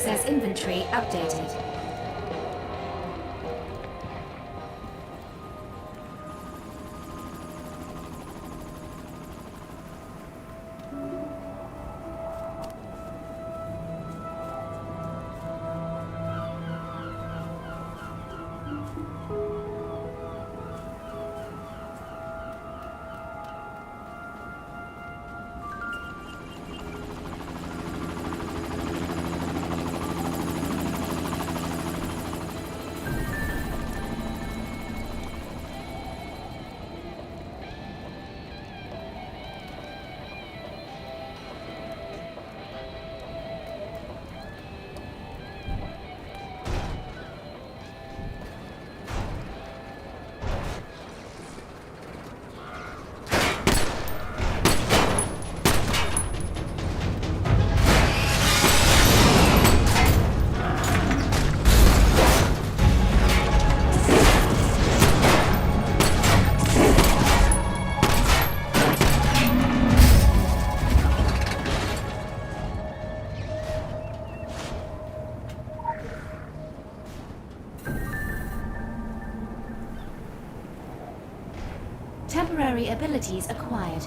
Access inventory updated. Temporary abilities acquired.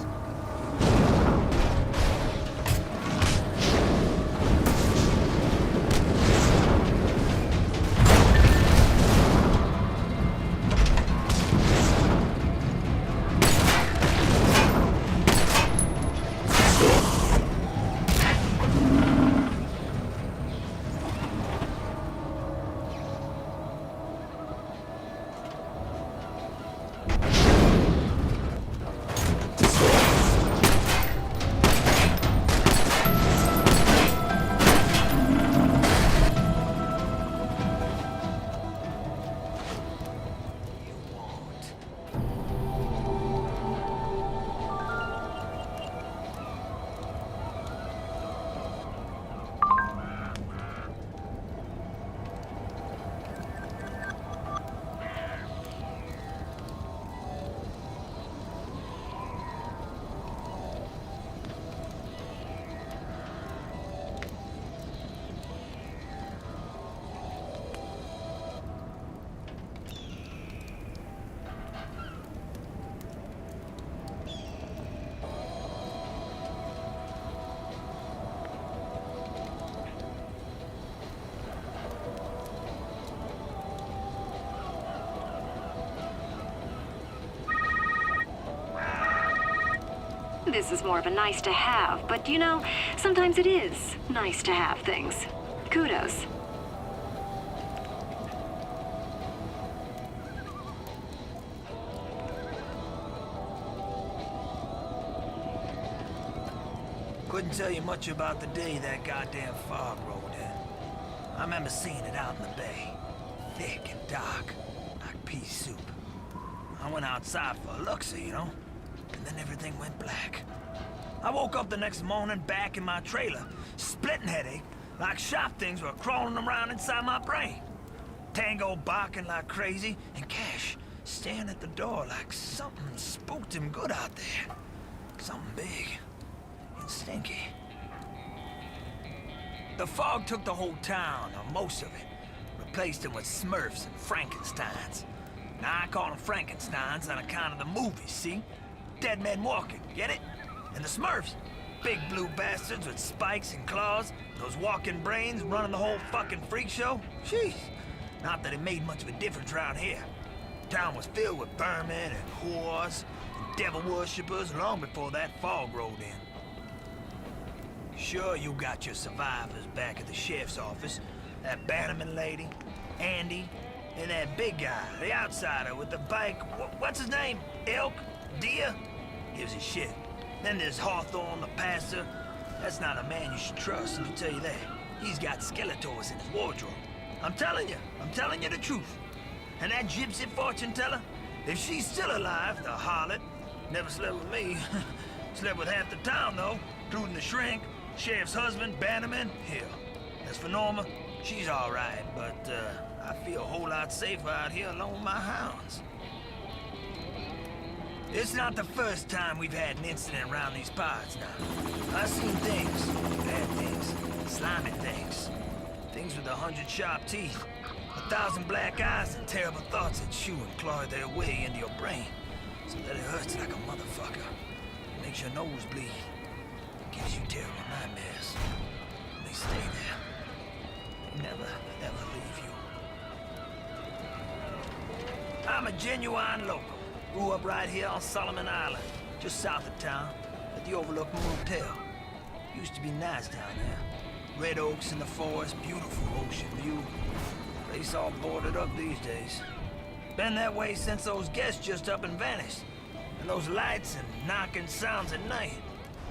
This is more of a nice to have, but you know, sometimes it is nice to have things. Kudos. Couldn't tell you much about the day that goddamn fog rolled in. I remember seeing it out in the bay. Thick and dark, like pea soup. I went outside for a look-see, you know? And then everything went black. I woke up the next morning back in my trailer, splitting headache, like sharp things were crawling around inside my brain. Tango barking like crazy, and Cash staring at the door like something spooked him good out there. Something big and stinky. The fog took the whole town, or most of it, replaced it with Smurfs and Frankensteins. Now I call them Frankensteins on account of the movies, see? Dead men walking, get it? And the Smurfs, big blue bastards with spikes and claws, those walking brains running the whole fucking freak show. Jeez, not that it made much of a difference around here. Town was filled with vermin and whores and devil worshippers long before that fog rolled in. Sure, you got your survivors back at the sheriff's office. That Bannerman lady, Andy, and that big guy, the outsider with the bike. What's his name? Elk? Deer? Gives a shit. Then there's Hawthorne, the pastor. That's not a man you should trust, let me tell you that. He's got Skeletors in his wardrobe. I'm telling you the truth. And that gypsy fortune teller, if she's still alive, the harlot, never slept with me. Slept with half the town, though, including the shrink, sheriff's husband, Bannerman. Hell, as for Norma, she's all right, but I feel a whole lot safer out here alone with my hounds. It's not the first time we've had an incident around these parts now. I've seen things, bad things, slimy things. Things with 100 sharp teeth, 1,000 black eyes, and terrible thoughts that chew and claw their way into your brain. So that it hurts like a motherfucker. Makes your nose bleed. Gives you terrible nightmares. They stay there. They never, ever leave you. I'm a genuine local. Grew up right here on Solomon Island, just south of town, at the Overlook Motel. Used to be nice down there. Red oaks in the forest, beautiful ocean view. Place all boarded up these days. Been that way since those guests just up and vanished. And those lights and knocking sounds at night.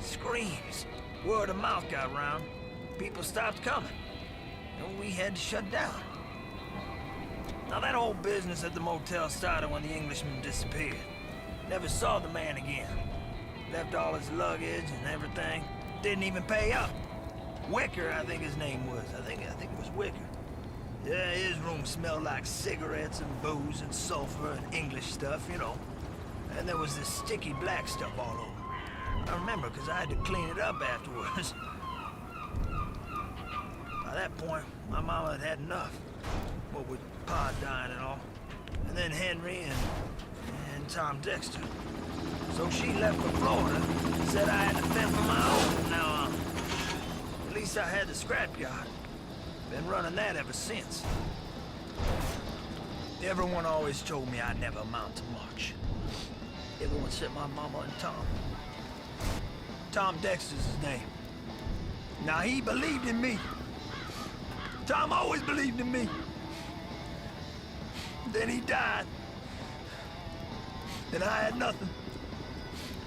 Screams. Word of mouth got round. People stopped coming. And we had to shut down. Now that whole business at the motel started when the Englishman disappeared. Never saw the man again. Left all his luggage and everything. Didn't even pay up. Wicker, I think his name was. I think it was Wicker. Yeah, his room smelled like cigarettes and booze and sulfur and English stuff, you know. And there was this sticky black stuff all over. I remember because I had to clean it up afterwards. By that point, my mama had had enough. What with Pa dying and all. And then Henry and Tom Dexter. So she left for Florida and said I had to fend for my own. Now, at least I had the scrapyard. Been running that ever since. Everyone always told me I'd never amount to much. Everyone except my mama and Tom. Tom Dexter's his name. Now he believed in me. Tom always believed in me. Then he died. And I had nothing.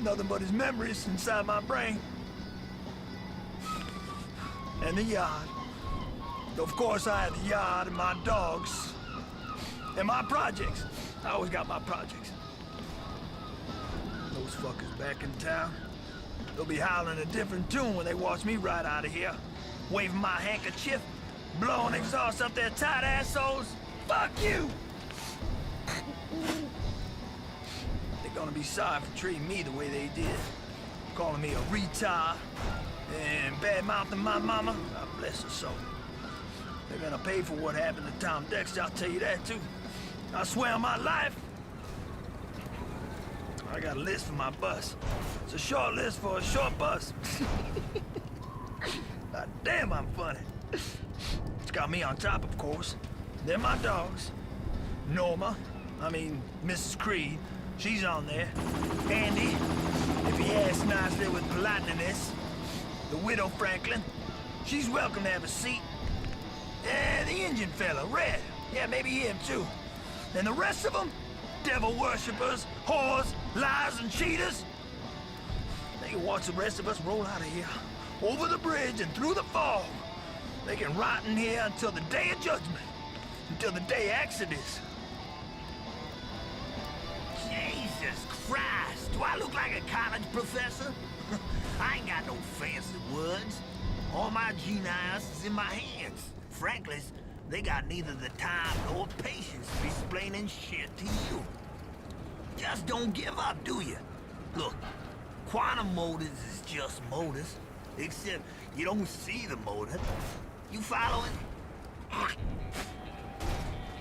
Nothing but his memories inside my brain. And the yard. Of course, I had the yard and my dogs. And my projects. I always got my projects. Those fuckers back in town. They'll be howling a different tune when they watch me ride out of here. Waving my handkerchief. Blowing exhaust up their tight assholes. Fuck you! They're gonna be sorry for treating me the way they did. Calling me a retard. And bad-mouthing my mama. God bless her soul. They're gonna pay for what happened to Tom Dexter, I'll tell you that too. I swear on my life. I got a list for my bus. It's a short list for a short bus. God damn, I'm funny. It's got me on top, of course. Then my dogs. Mrs. Creed. She's on there. Andy, if he asks nicely with politeness. The widow Franklin. She's welcome to have a seat. And the Indian fella, Red. Yeah, maybe him too. And the rest of them, devil worshippers, whores, liars, and cheaters. They can watch the rest of us roll out of here, over the bridge and through the fog. They can rot in here until the day of judgment, until the day of Exodus. Jesus Christ, do I look like a college professor? I ain't got no fancy words. All my genius is in my hands. Frankly, they got neither the time nor patience to be explaining shit to you. Just don't give up, do you? Look, quantum motors is just motors, except you don't see the motor. You following?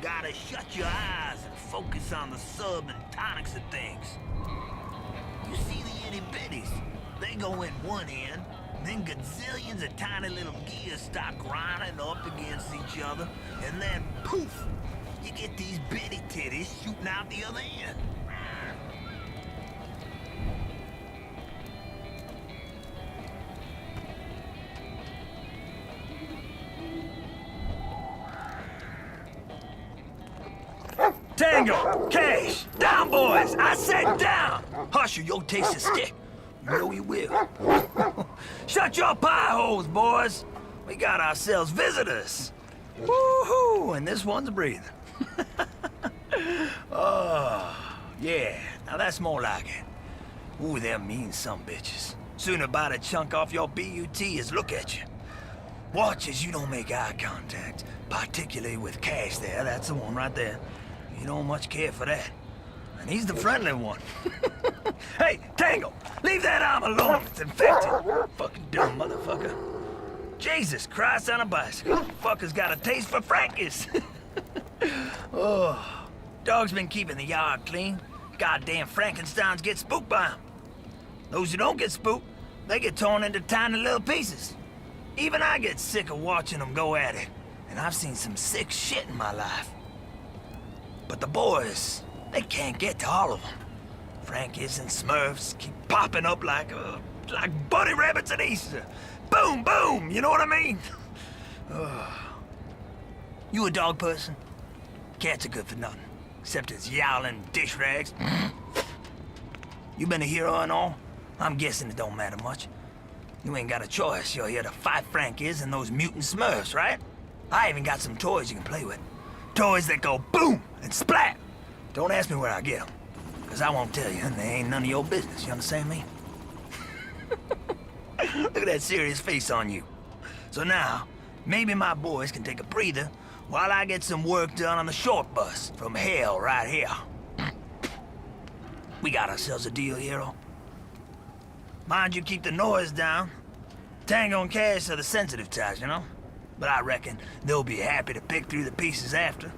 Gotta shut your eyes and focus on the sub and tonics of things. You see the itty-bitties? They go in one end, then gazillions of tiny little gears start grinding up against each other, and then poof, you get these bitty titties shooting out the other end. Tango! Cash! Down, boys! I said down! Hush or you'll taste the stick. You know you will. Shut your pie holes, boys! We got ourselves visitors! Woo-hoo! And this one's a breather. Oh, yeah. Now that's more like it. Ooh, them mean some bitches. Sooner bite a chunk off your BUT as look at you. Watch as you don't make eye contact. Particularly with Cash there, that's the one right there. You don't much care for that. And he's the friendly one. Hey, Tango! Leave that arm alone, it's infected. Fucking dumb motherfucker. Jesus Christ on a bicycle. Fucker's got a taste for Frankies. Oh, dog's been keeping the yard clean. Goddamn Frankensteins get spooked by him. Those who don't get spooked, they get torn into tiny little pieces. Even I get sick of watching them go at it. And I've seen some sick shit in my life. But the boys, they can't get to all of them. Frankies and Smurfs keep popping up like bunny rabbits at Easter. Boom, boom, you know what I mean? You a dog person? Cats are good for nothing, except as yowling dish rags. You been a hero and all? I'm guessing it don't matter much. You ain't got a choice. You're here to fight Frankies and those mutant Smurfs, right? I even got some toys you can play with. Toys that go boom and splat. Don't ask me where I get them, because I won't tell you, and they ain't none of your business, you understand me? Look at that serious face on you. So now, maybe my boys can take a breather while I get some work done on the short bus from hell right here. We got ourselves a deal, hero. Mind you, keep the noise down. Tango and Cash are the sensitive types, you know? But I reckon they'll be happy to pick through the pieces after.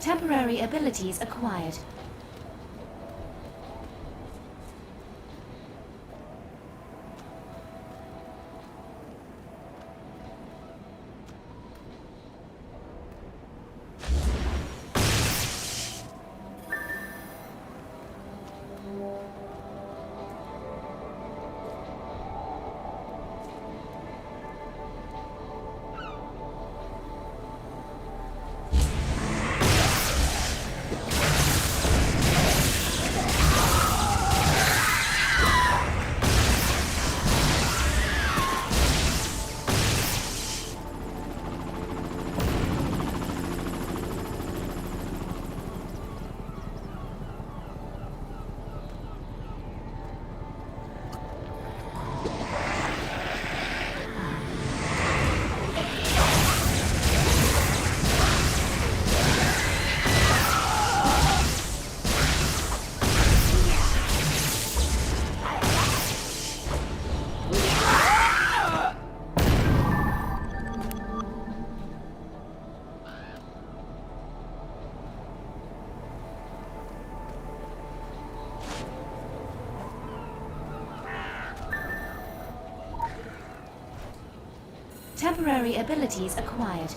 Temporary abilities acquired. Temporary abilities acquired.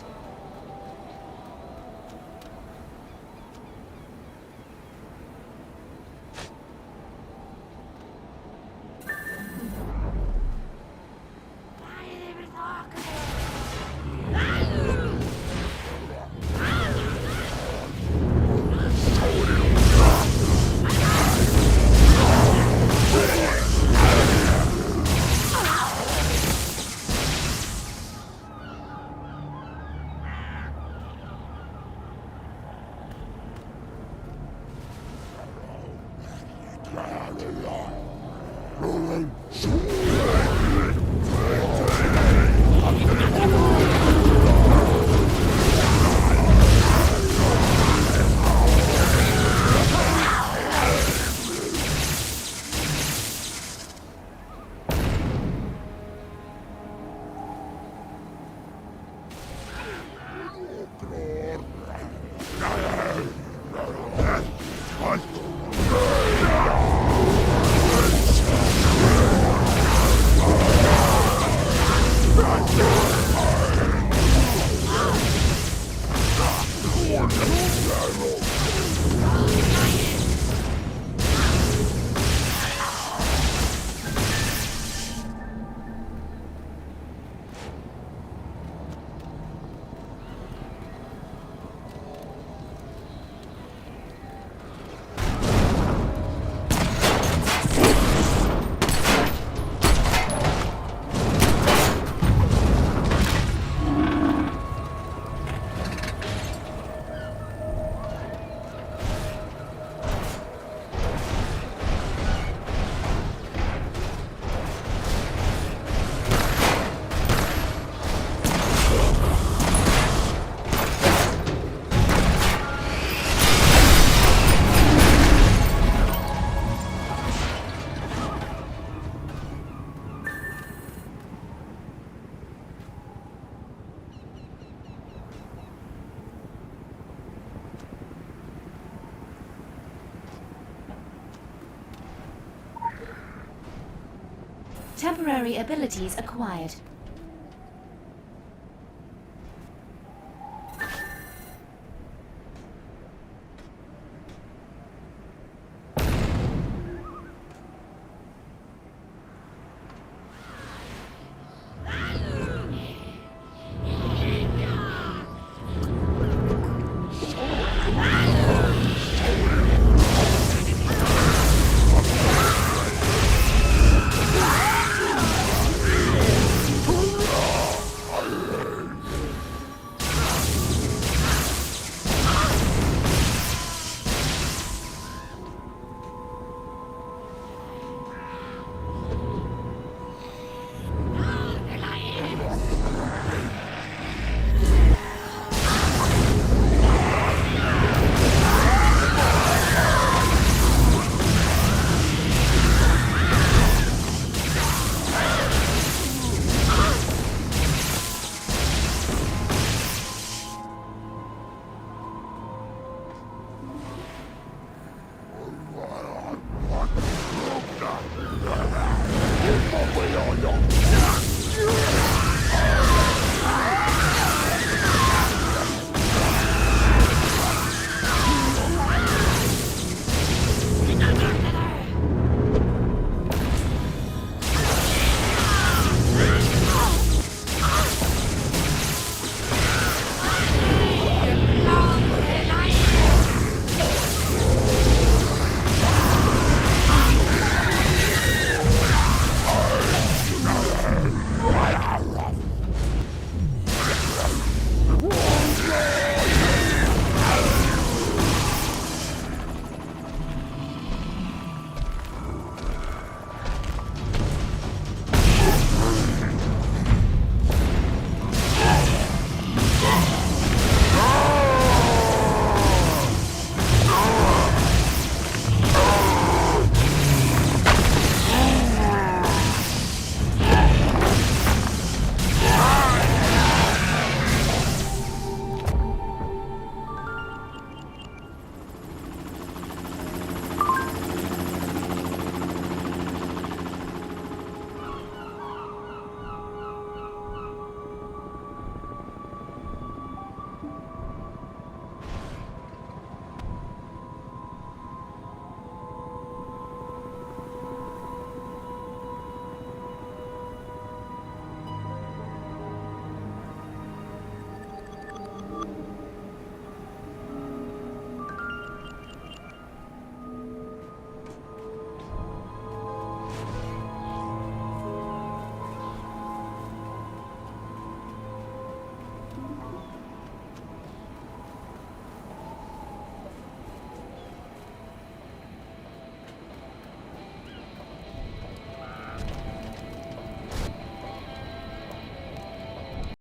Temporary abilities acquired.